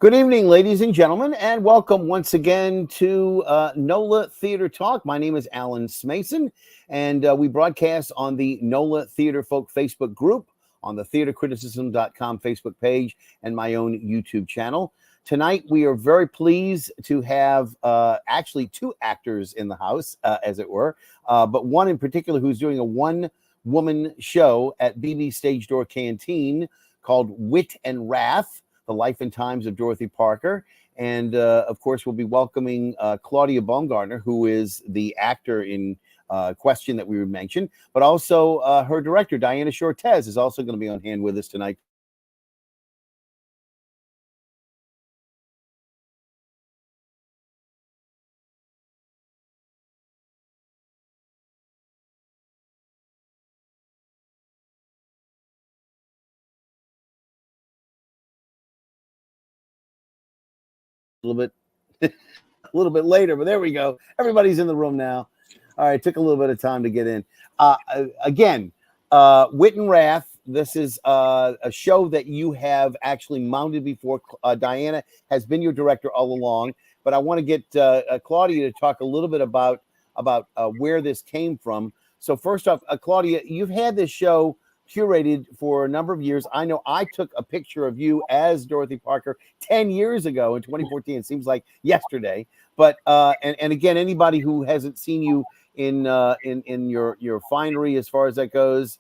Good evening, ladies and gentlemen, and welcome once again to NOLA Theater Talk. My name is Alan Smason, and we broadcast on the NOLA Theater Folk Facebook group, on the theatercriticism.com Facebook page, and my own YouTube channel. Tonight, we are very pleased to have actually two actors in the house, as it were, but one in particular who's doing a one-woman show at BB Stage Door Canteen called Wit and Wrath, The Life and Times of Dorothy Parker. And of course, we'll be welcoming Claudia Baumgarten, who is the actor in question that we mentioned, but also her director, Diana Shortez, is also going to be on hand with us tonight. A little bit later, but there we go. Everybody's in the room now. All right, took a little bit of time to get in. Again, Wit and Wrath. This is a show that you have actually mounted before. Diana has been your director all along, but I want to get Claudia to talk a little bit about where this came from. So first off, Claudia, you've had this show curated for a number of years. I know I took a picture of you as Dorothy Parker 10 years ago in 2014. It seems like yesterday. But and again, anybody who hasn't seen you in your finery as far as that goes,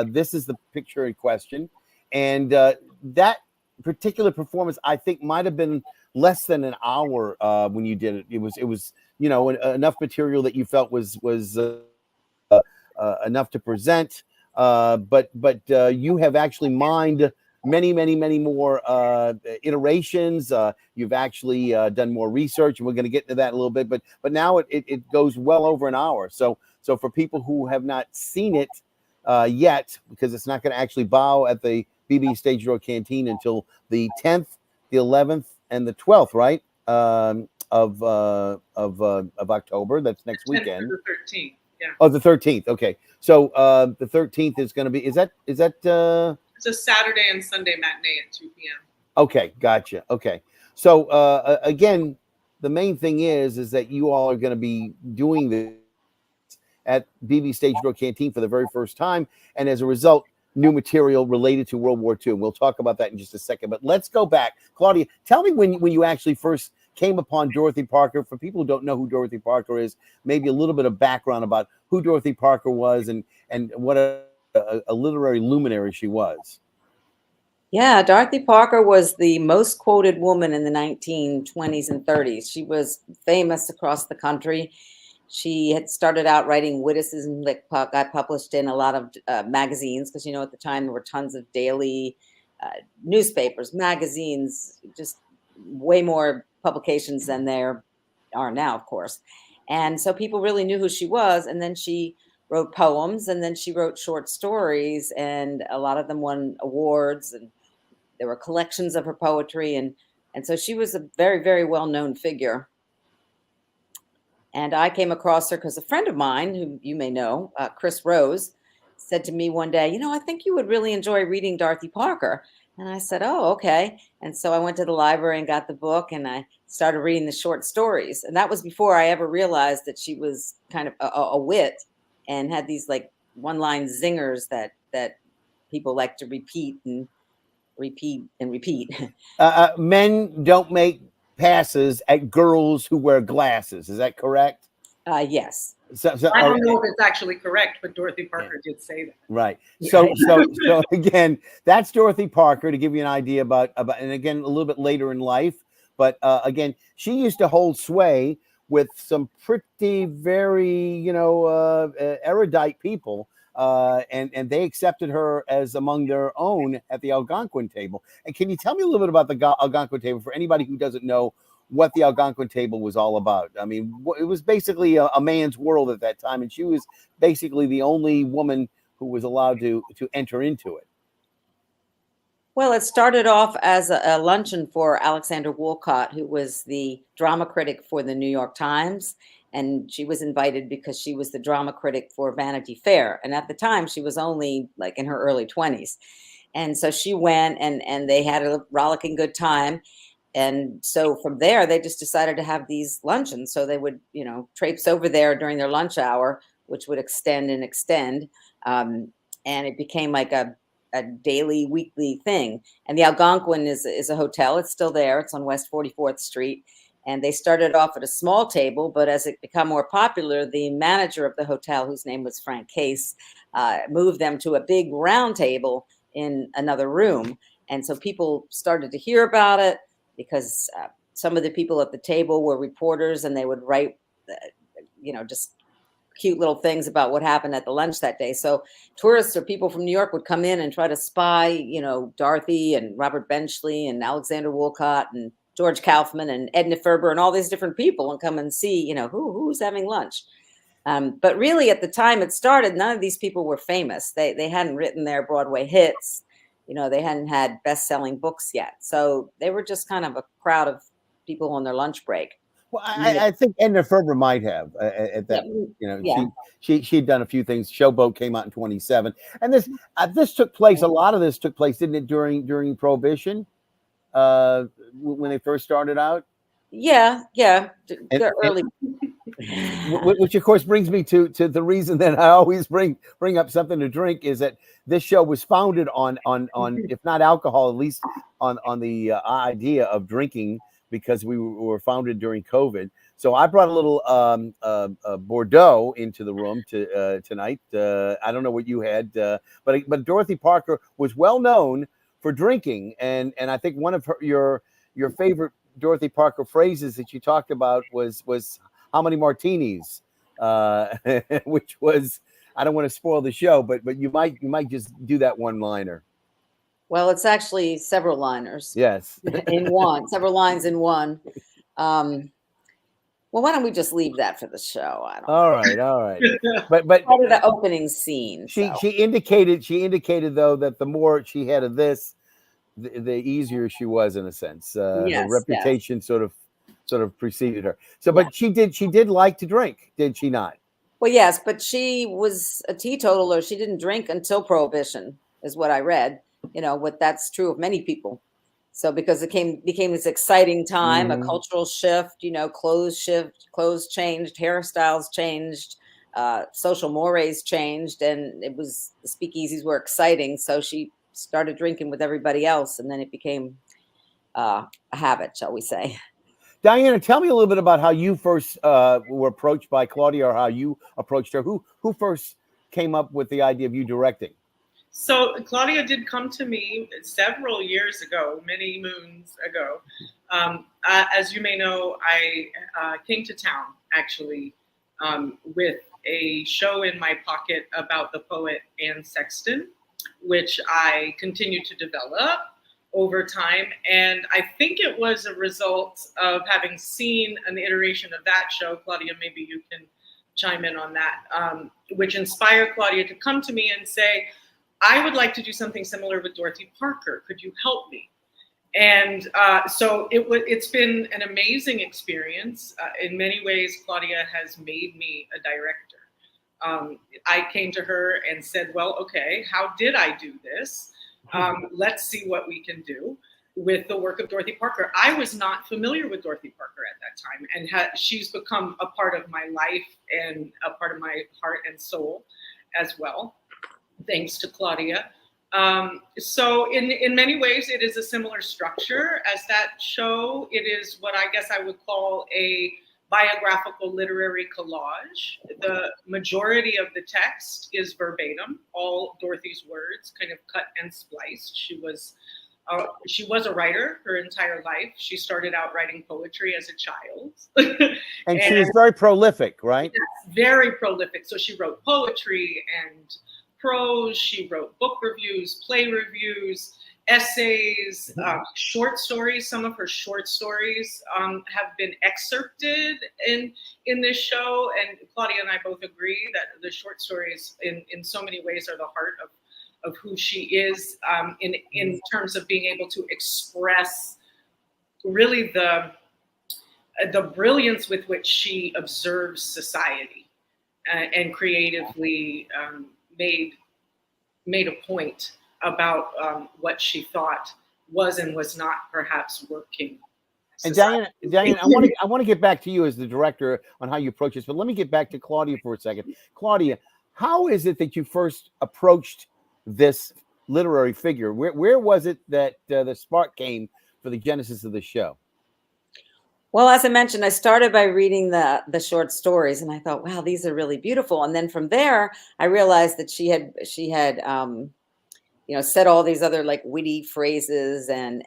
this is the picture in question. And that particular performance, I think, might have been less than an hour when you did it. It was enough material that you felt was enough to present. But you have actually mined many more iterations. You've actually done more research, and we're going to get into that a little bit. But now it goes well over an hour. So for people who have not seen it yet, because it's not going to actually bow at the BB Stage Door Canteen until the 10th, the 11th, and the 12th, right? Of October. That's next weekend. The 13th. Yeah. Oh, the 13th. Okay. So the 13th is going to be, is that? It's a Saturday and Sunday matinee at 2 p.m. Okay. Gotcha. Okay. So again, the main thing is that you all are going to be doing this at BB Stage Door Canteen for the very first time. And as a result, new material related to World War II. And we'll talk about that in just a second. But let's go back. Claudia, tell me when you actually first came upon Dorothy Parker. For people who don't know who Dorothy Parker is, maybe a little bit of background about who Dorothy Parker was and what a literary luminary she was. Yeah, Dorothy Parker was the most quoted woman in the 1920s and 30s. She was famous across the country. She had started out writing witticism that got published in a lot of magazines, because, at the time there were tons of daily newspapers, magazines, just way more publications than there are now, of course. And so people really knew who she was. And then she wrote poems, and then she wrote short stories, and a lot of them won awards, and there were collections of her poetry. And so she was a very, very well-known figure. And I came across her because a friend of mine, who you may know, Chris Rose, said to me one day, I think you would really enjoy reading Dorothy Parker. And I said, oh, okay. And so I went to the library and got the book, and I started reading the short stories. And that was before I ever realized that she was kind of a wit and had these like one-line zingers that people like to repeat and repeat and repeat. Men don't make passes at girls who wear glasses. Is that correct? Yes. So I don't know if it's actually correct, but Dorothy Parker did say that. Right. So again, that's Dorothy Parker, to give you an idea about, and again, a little bit later in life. But again, she used to hold sway with some pretty very, erudite people. And they accepted her as among their own at the Algonquin table. And can you tell me a little bit about the Algonquin table for anybody who doesn't know what the Algonquin table was all about? I mean, it was basically a man's world at that time, and she was basically the only woman who was allowed to enter into it. Well, it started off as a luncheon for Alexander Woolcott, who was the drama critic for the New York Times. And she was invited because she was the drama critic for Vanity Fair. And at the time, she was only like in her early 20s. And so she went, and they had a rollicking good time. And so from there, they just decided to have these luncheons. So they would, traipse over there during their lunch hour, which would extend and extend. And it became like a daily, weekly thing. And the Algonquin is a hotel. It's still there. It's on West 44th Street. And they started off at a small table, but as it became more popular, the manager of the hotel, whose name was Frank Case, moved them to a big round table in another room. And so people started to hear about it, because some of the people at the table were reporters, and they would write, just cute little things about what happened at the lunch that day. So tourists or people from New York would come in and try to spy, Dorothy and Robert Benchley and Alexander Woolcott and George Kaufman and Edna Ferber and all these different people, and come and see, who's having lunch. But really, at the time it started, none of these people were famous. They hadn't written their Broadway hits. They hadn't had best-selling books yet. So they were just kind of a crowd of people on their lunch break. Well, I think Edna Ferber might have at that. Yeah. She'd done a few things. Showboat came out in 27, and this took place. A lot of this took place, didn't it, during Prohibition, when they first started out? Yeah. They're early. Which of course brings me to the reason that I always bring up something to drink, is that this show was founded on if not alcohol, at least on the idea of drinking, because we were founded during COVID. So I brought a little Bordeaux into the room tonight. I don't know what you had, but Dorothy Parker was well known for drinking, and I think one of your favorite Dorothy Parker phrases that you talked about was "How many martinis?" Which was, I don't want to spoil the show, but you might just do that one liner. Well, it's actually several liners. Yes. In one, several lines in one. Well, why don't we just leave that for the show? I don't know. All right. But Part of the opening scene. She indicated though that the more she had of this, the easier she was, in a sense. Her reputation sort of preceded her. So, but she did like to drink, did she not? Well, yes, but she was a teetotaler. She didn't drink until Prohibition, is what I read. That's true of many people. So because it became this exciting time, a cultural shift, clothes changed, hairstyles changed, social mores changed, and the speakeasies were exciting. So she started drinking with everybody else, and then it became a habit, shall we say. Diana, tell me a little bit about how you first were approached by Claudia, or how you approached her. Who first came up with the idea of you directing? So Claudia did come to me several years ago, many moons ago. As you may know, I came to town actually with a show in my pocket about the poet Anne Sexton, which I continued to develop over time. And I think it was a result of having seen an iteration of that show. Claudia, maybe you can chime in on that, which inspired Claudia to come to me and say, I would like to do something similar with Dorothy Parker. Could you help me? And so it's been an amazing experience. In many ways, Claudia has made me a director. I came to her and said, well, okay, how did I do this? Let's see what we can do with the work of Dorothy Parker. I was not familiar with Dorothy Parker at that time, and she's become a part of my life and a part of my heart and soul as well, thanks to Claudia. So in many ways, it is a similar structure as that show. It is what I guess I would call a biographical literary collage. The majority of the text is verbatim, all Dorothy's words, kind of cut and spliced. She was a writer her entire life. She started out writing poetry as a child. and she was very prolific, right? Yes, very prolific. So she wrote poetry and prose. She wrote book reviews, play reviews, essays, short stories. Some of her short stories have been excerpted in this show. And Claudia and I both agree that the short stories in so many ways are the heart of who she is, in terms of being able to express really the brilliance with which she observes society and creatively made a point about what she thought was and was not perhaps working And society. Diane, I want to get back to you as the director on how you approach this, but let me get back to Claudia for a second. Claudia, how is it that you first approached this literary figure? Where was it that the spark came for the genesis of the show? Well, as I mentioned, I started by reading the short stories, and I thought, wow, these are really beautiful. And then from there, I realized that she had said all these other like witty phrases and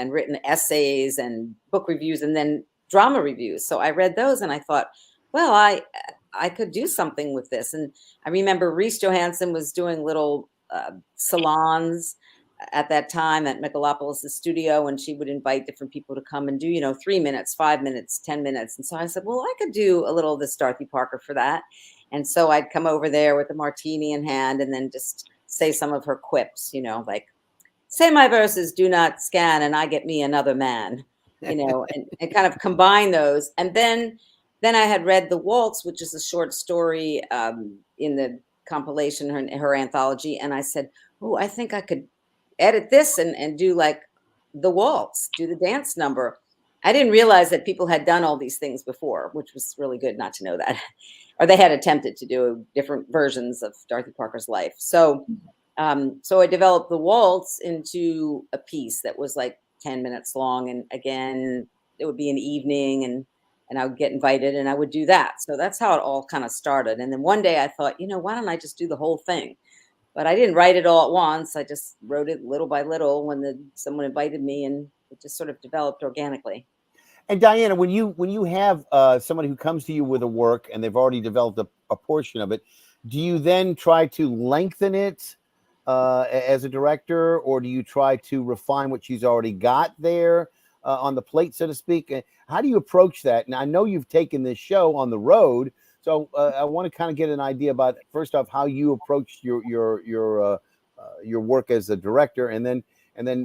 written essays and book reviews and then drama reviews. So I read those and I thought, well, I could do something with this. And I remember Reese Johansson was doing little salons at that time at Megalopolis' studio, and she would invite different people to come and do 3 minutes, 5 minutes, 10 minutes. And so I said, well, I could do a little of this Dorothy Parker for that. And so I'd come over there with a martini in hand and then just say some of her quips, like, say my verses, do not scan, and I get me another man, and kind of combine those. And then I had read The Waltz, which is a short story in the compilation, her anthology. And I said, oh, I think I could edit this and do like The Waltz, do the dance number. I didn't realize that people had done all these things before, which was really good not to know that. Or they had attempted to do different versions of Dorothy Parker's life. So I developed The Waltz into a piece that was like 10 minutes long. And again, it would be an evening and I would get invited and I would do that. So that's how it all kind of started. And then one day I thought, why don't I just do the whole thing? But I didn't write it all at once. I just wrote it little by little when someone invited me, and it just sort of developed organically. And Diana, when you have somebody who comes to you with a work and they've already developed a portion of it, do you then try to lengthen it as a director, or do you try to refine what she's already got there on the plate, so to speak? How do you approach that? And I know you've taken this show on the road, so I want to kind of get an idea about, first off, how you approached your work as a director, and then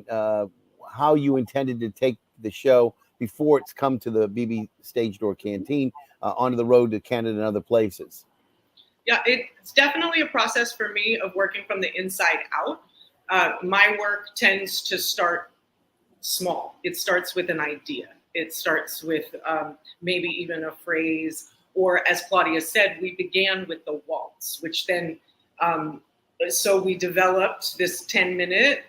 how you intended to take the show before it's come to the BB Stage Door Canteen onto the road to Canada and other places. Yeah, it's definitely a process for me of working from the inside out. My work tends to start small. It starts with an idea. It starts with maybe even a phrase, or as Claudia said, we began with the waltz, which then, so we developed this 10-minute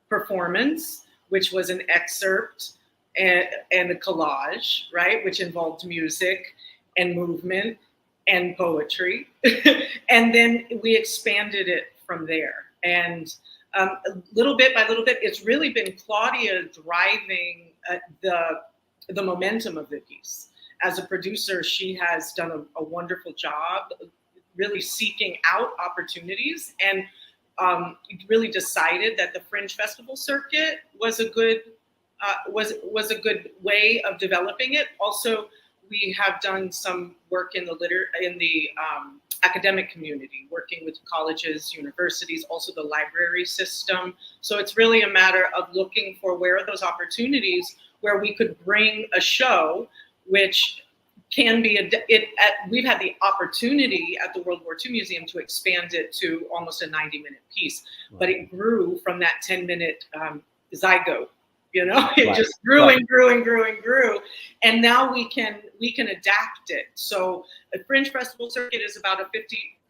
performance, which was an excerpt and a collage, right, which involved music and movement and poetry. And then we expanded it from there. And little bit by little bit, it's really been Claudia driving the momentum of the piece. As a producer, she has done a wonderful job really seeking out opportunities, and really decided that the Fringe Festival circuit was a good way of developing it. Also, we have done some work in the academic community, working with colleges, universities, also the library system. So it's really a matter of looking for where are those opportunities where we could bring a show, which can be we've had the opportunity at the World War II Museum to expand it to almost a 90-minute piece, but it grew from that 10-minute zygote. It just grew and grew and grew and grew, and now we can adapt it. So the Fringe Festival circuit is about a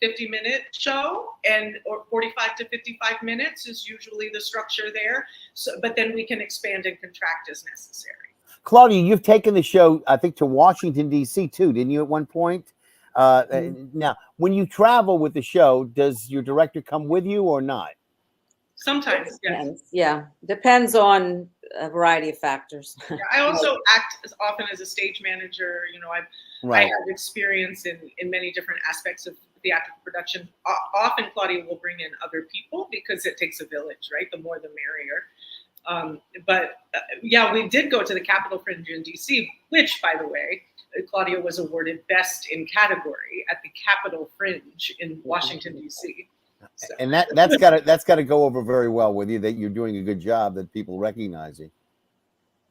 50-minute show, or 45 to 55 minutes is usually the structure there. So, but then we can expand and contract as necessary. Claudia, you've taken the show, I think, to Washington, D.C. too, didn't you, at one point? Now, when you travel with the show, does your director come with you or not? Sometimes, yes. Yeah, depends on a variety of factors. Yeah, I also act as often as a stage manager. I have experience in many different aspects of theatrical production. Often Claudia will bring in other people because it takes a village, right? The more the merrier. Yeah, we did go to the Capitol Fringe in DC, which, by the way, Claudia was awarded Best in Category at the Capitol Fringe in Washington, DC. So. And that's got to go over very well with you, that you're doing a good job, that people recognize you.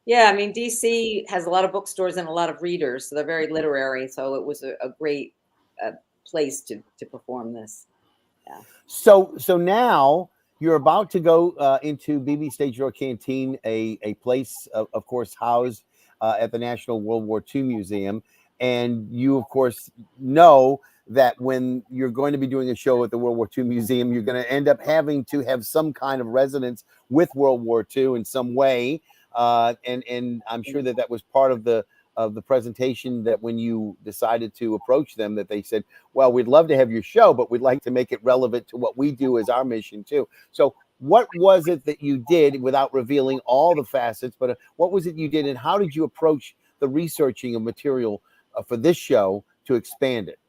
Yeah, I mean, DC has a lot of bookstores and a lot of readers, so they're very literary. So it was a great place to perform this. Yeah. So now you're about to go into BB Stage Door Canteen, a place, of course, housed at the National World War II Museum. And you, of course, know that when you're going to be doing a show at the World War II Museum, you're going to end up having to have some kind of resonance with World War II in some way. And I'm sure that that was part of the presentation, that when you decided to approach them, that they said, well, we'd love to have your show, but we'd like to make it relevant to what we do as our mission too. So what was it that you did, without revealing all the facets, but what was it you did, and how did you approach the researching of material for this show to expand it?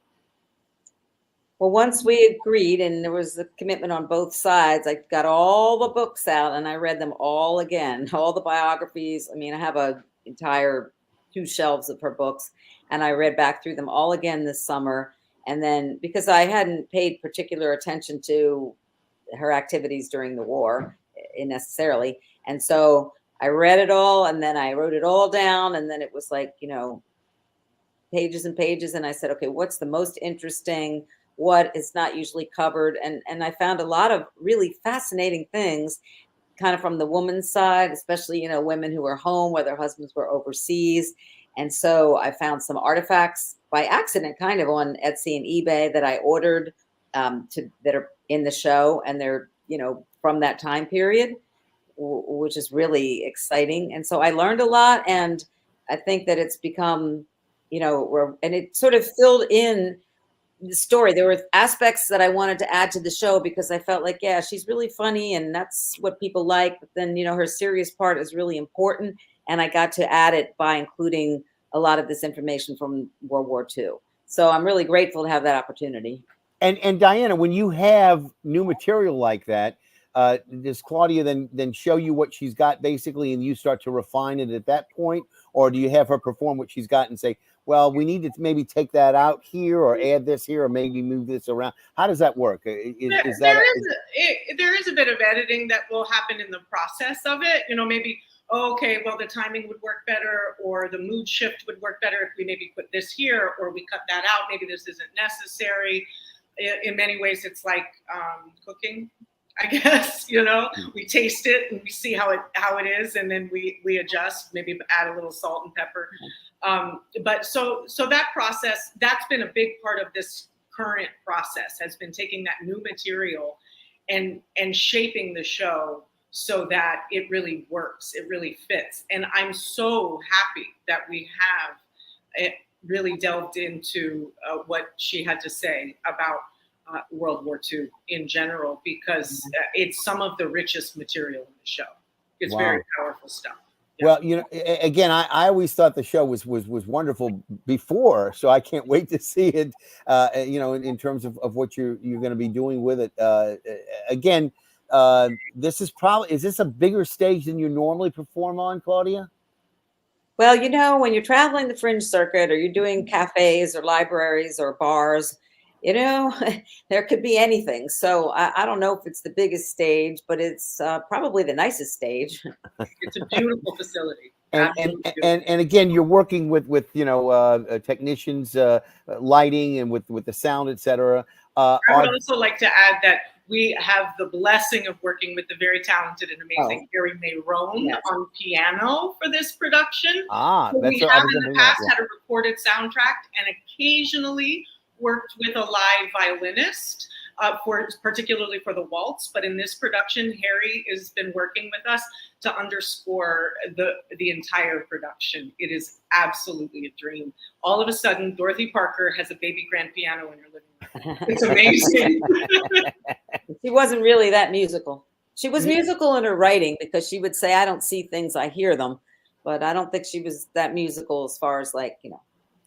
Well, once we agreed and there was a commitment on both sides, I got all the books out and I read them all again, all the biographies. I mean, I have an entire 2 shelves of her books, and I read back through them all again this summer. And then, because I hadn't paid particular attention to her activities during the war necessarily, and so I read it all, and then I wrote it all down, and then it was like, pages and pages, and I said, okay, what's the most interesting, what is not usually covered? And I found a lot of really fascinating things, kind of from the woman's side, especially, women who were home where their husbands were overseas. And so I found some artifacts by accident, kind of on Etsy and eBay, that I ordered that are in the show, and they're, from that time period, which is really exciting. And so I learned a lot, and I think that it's become, and it sort of filled in the story. There were aspects that I wanted to add to the show because I felt like, yeah, she's really funny and that's what people like. But then, her serious part is really important. And I got to add it by including a lot of this information from World War II. So I'm really grateful to have that opportunity. And Diana, when you have new material like that, does Claudia then show you what she's got basically, and you start to refine it at that point? Or do you have her perform what she's got and say, well, we need to maybe take that out here, or add this here, or maybe move this around? How does that work? There is a bit of editing that will happen in the process of it. Maybe, okay, well, the timing would work better, or the mood shift would work better if we maybe put this here, or we cut that out. Maybe this isn't necessary. In many ways, it's like cooking, I guess. We taste it and we see how it is, and then we adjust, maybe add a little salt and pepper. But so that process, that's been a big part of this current process, has been taking that new material and shaping the show so that it really works, it really fits. And I'm so happy that we have it really delved into what she had to say about World War II in general, because it's some of the richest material in the show. It's very powerful stuff. Yeah. Well, again, I always thought the show was wonderful before, so I can't wait to see it. In terms of what you're going to be doing with it. Again, is this a bigger stage than you normally perform on, Claudia? Well, when you're traveling the fringe circuit, or you're doing cafes or libraries or bars, there could be anything. So I don't know if it's the biggest stage, but it's probably the nicest stage. It's a beautiful facility. And again, you're working with technicians, lighting, and with the sound, etc. I would also like to add that we have the blessing of working with the very talented and amazing Harry Mayron on piano for this production. So we have in the past had a recorded soundtrack, and occasionally worked with a live violinist, particularly for the waltz. But in this production, Harry has been working with us to underscore the entire production. It is absolutely a dream. All of a sudden, Dorothy Parker has a baby grand piano in her living room. It's amazing. She wasn't really that musical. She was musical in her writing, because she would say, I don't see things, I hear them. But I don't think she was that musical as far as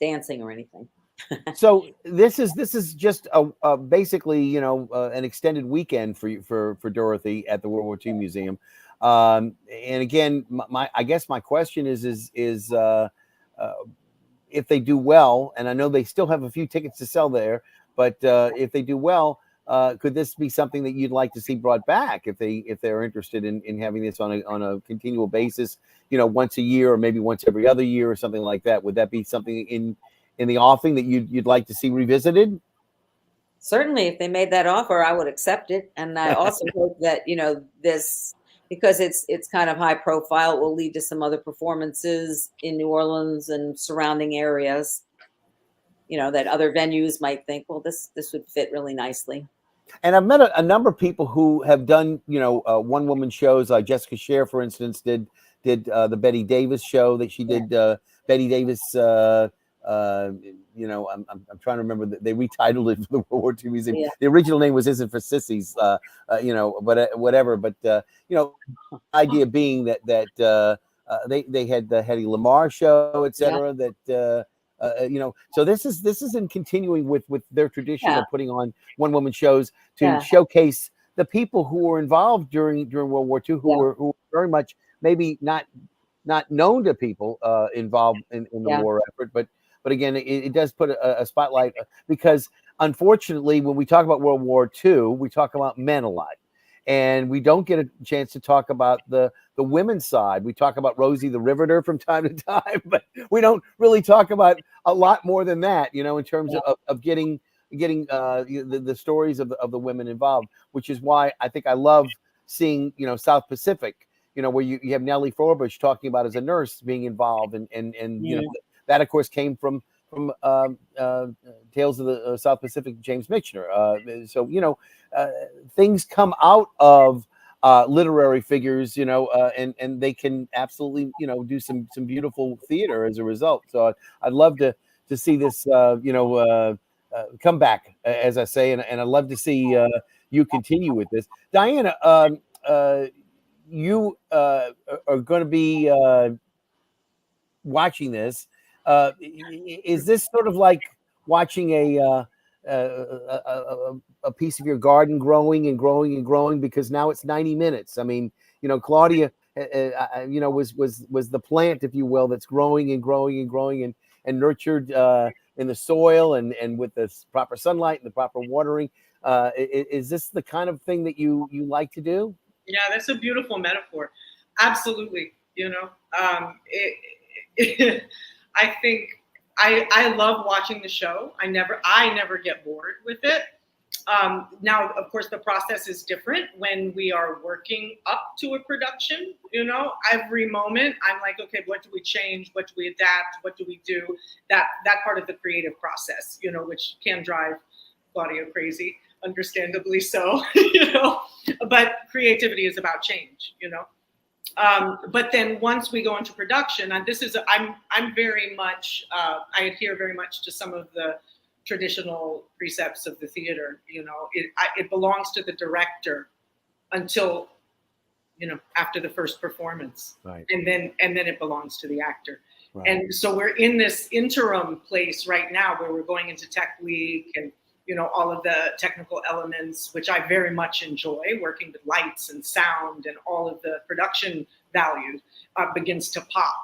dancing or anything. So this is just basically an extended weekend for Dorothy at the World War II Museum, and again, I guess my question is if they do well, and I know they still have a few tickets to sell there, but if they do well, could this be something that you'd like to see brought back if they're interested in having this on a continual basis, once a year or maybe once every other year or something like that? Would that be something in the offing that you'd like to see revisited? Certainly, if they made that offer, I would accept it. And I also hope that, this, because it's kind of high profile. It will lead to some other performances in New Orleans and surrounding areas, that other venues might think, well, this would fit really nicely. And I've met a number of people who have done, one woman shows. Jessica Scher, for instance, did the Betty Davis show that she did. Betty Davis. I'm trying to remember that they retitled it for the World War II Museum. Yeah. The original name was "Isn't for Sissies," but whatever. But idea being that they had the Hedy Lamarr show, etc. That. So this is in continuing with their tradition of putting on one woman shows to showcase the people who were involved during World War II, who were very much maybe not known to people involved in the war effort, but again, it does put a spotlight, because unfortunately, when we talk about World War II, we talk about men a lot, and we don't get a chance to talk about the women's side. We talk about Rosie the Riveter from time to time, but we don't really talk about a lot more than that, in terms of getting the stories of the women involved, which is why I think I love seeing, South Pacific, where you have Nellie Forbush talking about as a nurse being involved, and that of course came from Tales of the South Pacific, James Michener. So things come out of literary figures, and they can absolutely, do some beautiful theater as a result. So I'd love to see this, come back, as I say, and I'd love to see you continue with this. Diana, you are going to be watching this. Is this sort of like watching a piece of your garden growing and growing and growing, because now it's 90 minutes? I mean, Claudia, was the plant, if you will, that's growing and growing and growing and nurtured in the soil and with the proper sunlight and the proper watering. Is this the kind of thing that you like to do? Yeah, that's a beautiful metaphor. Absolutely. I think I love watching the show. I never get bored with it. Now, of course, the process is different when we are working up to a production. Every moment I'm like, okay, what do we change? What do we adapt? What do we do? That part of the creative process, which can drive Claudia crazy, understandably so. But creativity is about change. But then once we go into production, and I'm very much, I adhere very much to some of the traditional precepts of the theater. It belongs to the director until, after the first performance, right. and then it belongs to the actor. Right. And so we're in this interim place right now where we're going into tech week and, all of the technical elements, which I very much enjoy, working with lights and sound and all of the production value begins to pop,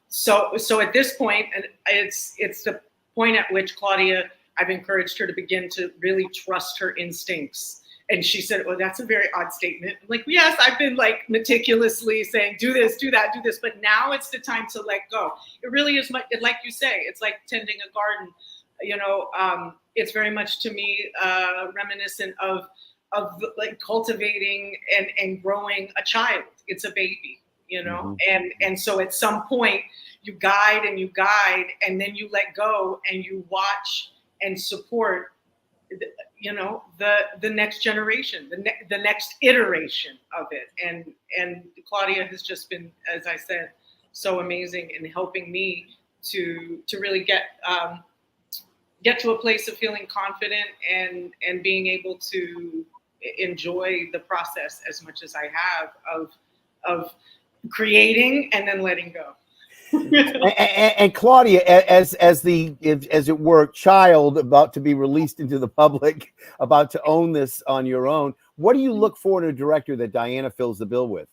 So at this point, and it's the point at which Claudia, I've encouraged her to begin to really trust her instincts. And she said, well, that's a very odd statement. I'm like, yes, I've been like meticulously saying, do this, do that, do this. But now it's the time to let go. It really is like you say, it's like tending a garden. It's very much to me reminiscent of like cultivating and growing a child. It's a baby, and so at some point you guide and then you let go and you watch and support the next generation, the next iteration of it. And Claudia has just been, as I said, so amazing in helping me to really get to a place of feeling confident and being able to enjoy the process as much as I have of creating and then letting go. and Claudia, as it were, child about to be released into the public, about to own this on your own, what do you look for in a director that Diana fills the bill with?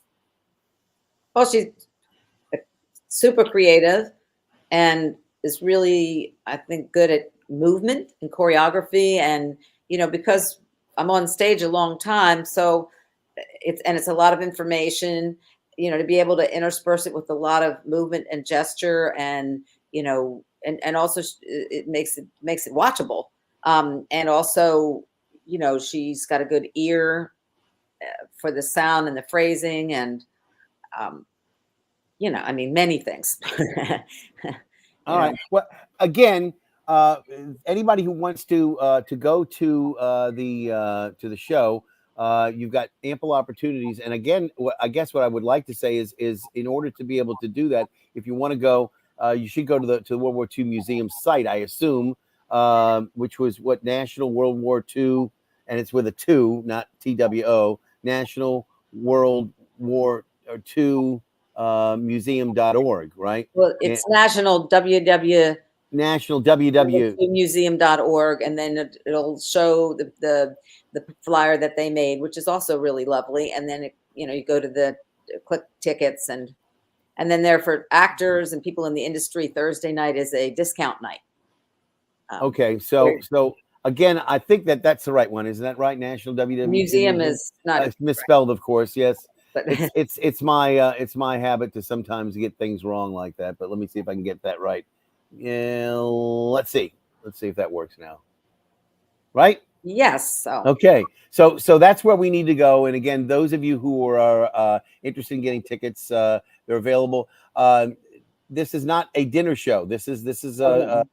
Well, she's super creative and is really, I think, good at movement and choreography, and because I'm on stage a long time, so it's a lot of information, to be able to intersperse it with a lot of movement and gesture, and and also it makes it watchable, and also she's got a good ear for the sound and the phrasing and, you know, I mean, many things. All right. Well, again, anybody who wants to go to the show, you've got ample opportunities. And again, I guess what I would like to say is in order to be able to do that, if you want to go, you should go to the World War II Museum site, I assume, which was what National World War II, and it's with a 2, not TWO, National World War II museum.org, right? Well, it's National WW National WW museum.org, and then it'll show the flyer that they made, which is also really lovely. And then you go to the click tickets, and then there for actors and people in the industry. Thursday night is a discount night. Okay, so again, I think that's the right one, isn't that right? National WW Museum is not it's misspelled, of course. Yes, but it's my habit to sometimes get things wrong like that. But let me see if I can get that right. Yeah, let's see if that works now. Right? Yes. So okay, so that's where we need to go. And again, those of you who are interested in getting tickets, they're available. This is not a dinner show. This is about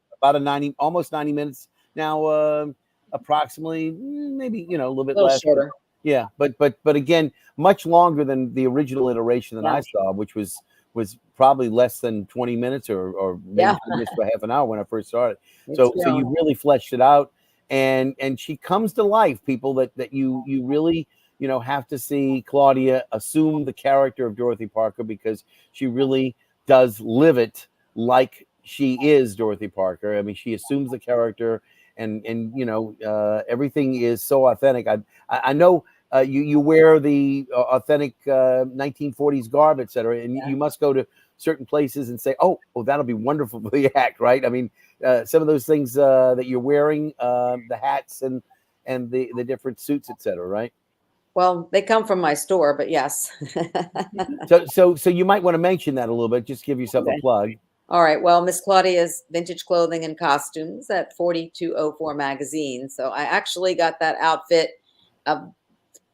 almost 90 minutes now, approximately, maybe a little bit less. shorter. Yeah, but again, much longer than the original iteration that I saw, which was probably less than 20 minutes or maybe just for half an hour when I first started. So you really fleshed it out, and she comes to life, people that you really have to see Claudia assume the character of Dorothy Parker, because she really does live it like she is Dorothy Parker. I mean, she assumes the character, and everything is so authentic. I know you wear the authentic 1940s garb, etc., and you must go to certain places and say, oh, that'll be wonderful for the act, right? I mean, some of those things that you're wearing, the hats and the different suits, etc., right? Well, they come from my store, but yes. so you might want to mention that a little bit. Just give yourself a plug. All right. Well, Miss Claudia's Vintage Clothing and Costumes at 4204 Magazine. So I actually got that outfit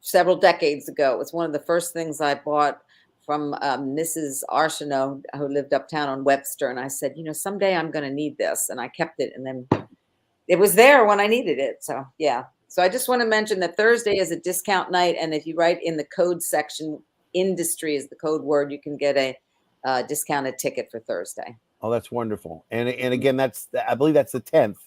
several decades ago. It was one of the first things I bought from Mrs. Arsenault, who lived uptown on Webster. And I said, someday I'm going to need this. And I kept it. And then it was there when I needed it. So, yeah. So I just want to mention that Thursday is a discount night. And if you write in the code section, industry is the code word, you can get a discounted ticket for Thursday. Oh, that's wonderful. And again, I believe that's the 10th.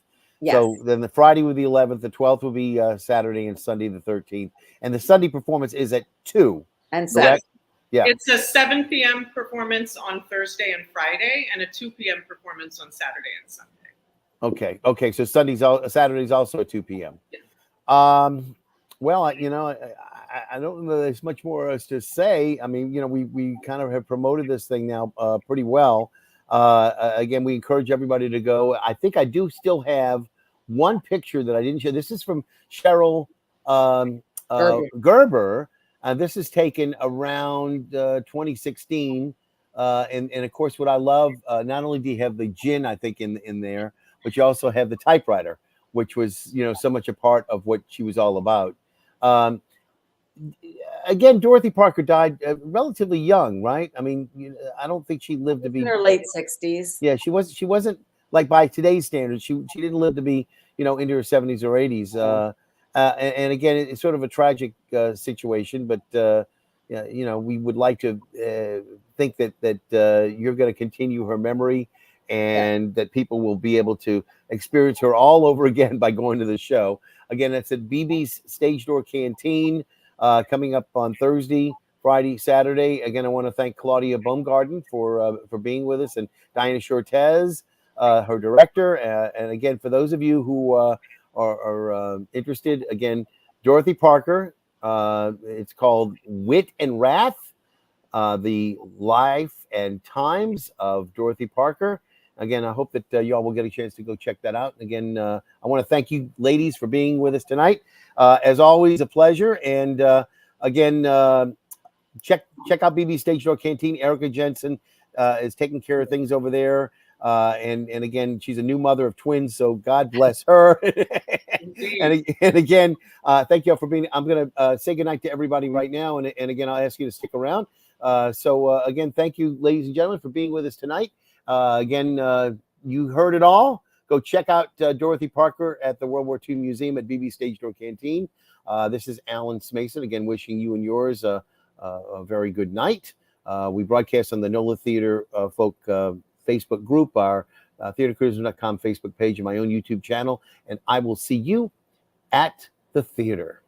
Yes. So then the Friday would be the 11th, the 12th will be Saturday, and Sunday the 13th. And the Sunday performance is at 2. And Saturday. Yeah. It's a 7 p.m. performance on Thursday and Friday, and a 2 p.m. performance on Saturday and Sunday. Okay. So Saturday's also at 2 p.m. Yeah. Well, I don't know there's much more to say. I mean, we kind of have promoted this thing now pretty well. Again, we encourage everybody to go. I think I do still have one picture that I didn't show. This is from Cheryl Gerber. This is taken around 2016. And of course, what I love, not only do you have the gin, I think, in there, but you also have the typewriter, which was, so much a part of what she was all about. Again, Dorothy Parker died relatively young, right? I mean, I don't think she lived to be in her late 60s. Yeah, she wasn't like, by today's standards, she didn't live to be, into her 70s or 80s. And again, it's sort of a tragic situation, but we would like to think that you're going to continue her memory, and that people will be able to experience her all over again by going to the show. Again, that's at BB's Stage Door Canteen, coming up on Thursday, Friday, Saturday. Again, I want to thank Claudia Baumgarten for being with us, and Diana Shortez, her director. And again, for those of you who are interested, again, Dorothy Parker. It's called Wit and Wrath, the life and times of Dorothy Parker. Again, I hope that y'all will get a chance to go check that out. Again, I want to thank you, ladies, for being with us tonight. As always, a pleasure. And again, check out BB Stage Door Canteen. Erica Jensen is taking care of things over there. And again, she's a new mother of twins, so God bless her. Indeed. and again, thank you all for being. I'm going to say goodnight to everybody right now, and again, I'll ask you to stick around. So again, thank you, ladies and gentlemen, for being with us tonight. Again, you heard it all. Go check out Dorothy Parker at the World War II Museum at BB Stage Door Canteen. This is Alan Smason, again, wishing you and yours a very good night. We broadcast on the NOLA Theater Folk Facebook group, our theatercruisers.com Facebook page, and my own YouTube channel. And I will see you at the theater.